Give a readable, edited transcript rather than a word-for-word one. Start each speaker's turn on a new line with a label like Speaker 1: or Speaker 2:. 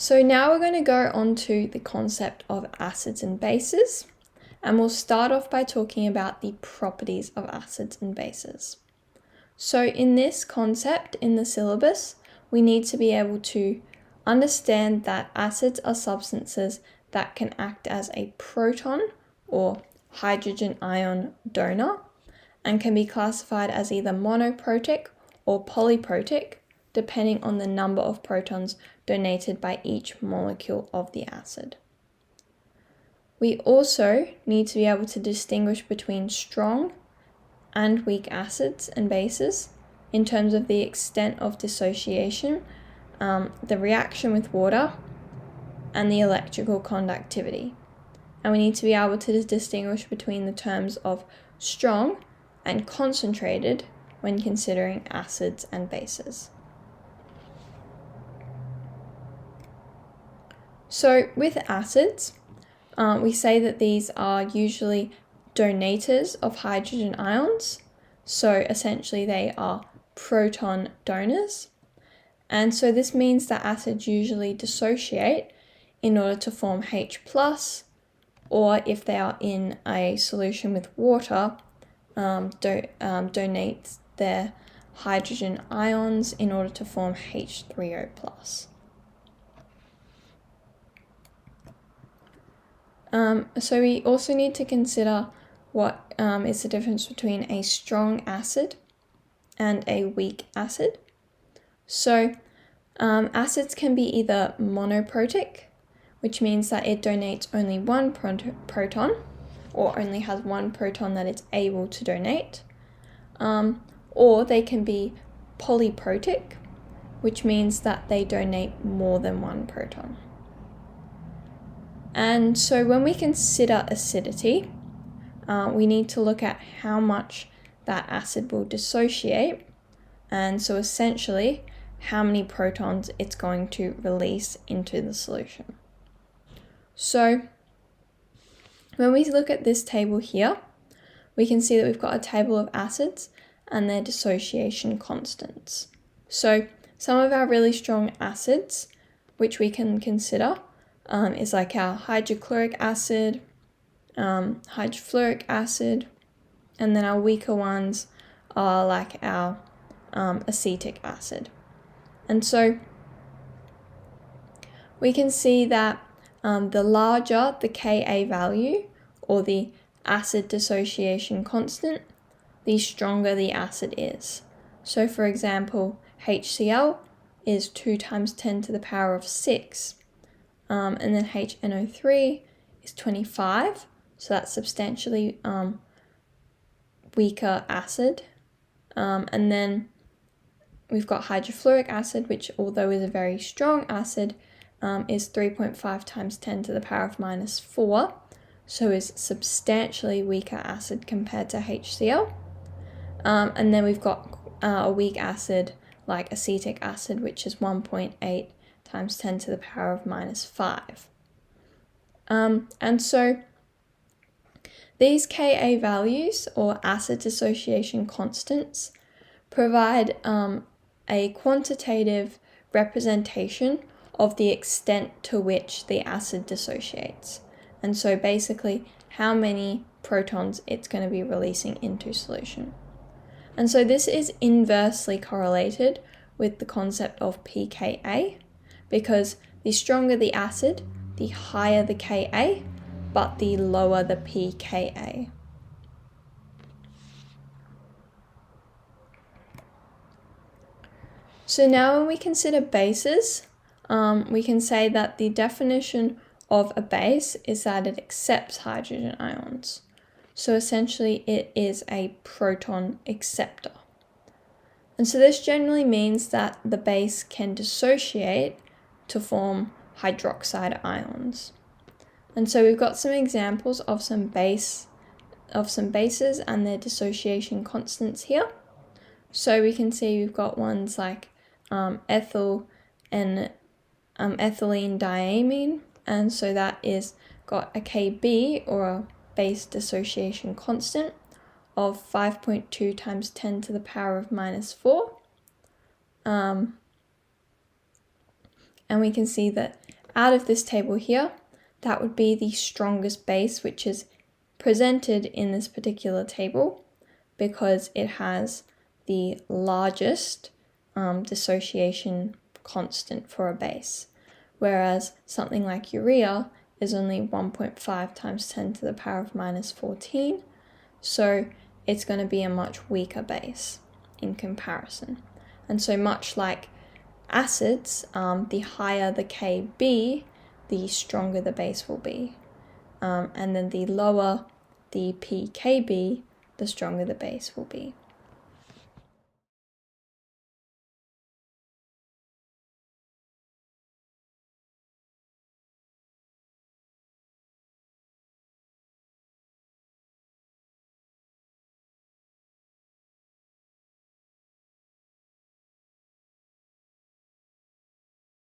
Speaker 1: So now we're going to go on to the concept of acids and bases, and we'll start off by talking about the properties of acids and bases. So in this concept in the syllabus, we need to be able to understand that acids are substances that can act as a proton or hydrogen ion donor and can be classified as either monoprotic or polyprotic, depending on the number of protons donated by each molecule of the acid. We also need to be able to distinguish between strong and weak acids and bases in terms of the extent of dissociation, the reaction with water, and the electrical conductivity. And we need to be able to distinguish between the terms of strong and concentrated when considering acids and bases. So with acids, we say that these are usually donators of hydrogen ions. So essentially they are proton donors. And so this means that acids usually dissociate in order to form H+, or if they are in a solution with water, donate their hydrogen ions in order to form H3O+. So we also need to consider what is the difference between a strong acid and a weak acid. So acids can be either monoprotic, which means that it donates only one proton, or only has one proton that it's able to donate, or they can be polyprotic, which means that they donate more than one proton. And so when we consider acidity, we need to look at how much that acid will dissociate, and so essentially how many protons it's going to release into the solution. So when we look at this table here, we can see that we've got a table of acids and their dissociation constants. So some of our really strong acids, which we can consider, is like our hydrochloric acid, hydrofluoric acid, and then our weaker ones are like our acetic acid. And so we can see that the larger the Ka value, or the acid dissociation constant, the stronger the acid is. So for example, HCl is 2 times 10 to the power of 6, and then HNO3 is 25, so that's substantially weaker acid. And then we've got hydrofluoric acid, which although is a very strong acid, is 3.5 times 10 to the power of minus 4, so is substantially weaker acid compared to HCl. And then we've got a weak acid like acetic acid, which is 1.8 times 10 to the power of minus 5. And so these Ka values, or acid dissociation constants, provide a quantitative representation of the extent to which the acid dissociates. And so basically how many protons it's going to be releasing into solution. And so this is inversely correlated with the concept of pKa, because the stronger the acid, the higher the Ka, but the lower the pKa. So now when we consider bases, we can say that the definition of a base is that it accepts hydrogen ions. So essentially it is a proton acceptor. And so this generally means that the base can dissociate to form hydroxide ions. And so we've got some examples of some bases and their dissociation constants here. So we can see we've got ones like ethyl and ethylene diamine, and so that is got a Kb, or a base dissociation constant, of 5.2 times 10 to the power of minus 4. And we can see that out of this table here, that would be the strongest base which is presented in this particular table because it has the largest dissociation constant for a base, whereas something like urea is only 1.5 times 10 to the power of minus 14, so it's going to be a much weaker base in comparison. And so much like acids, the higher the Kb, the stronger the base will be. And then the lower the pKb, the stronger the base will be.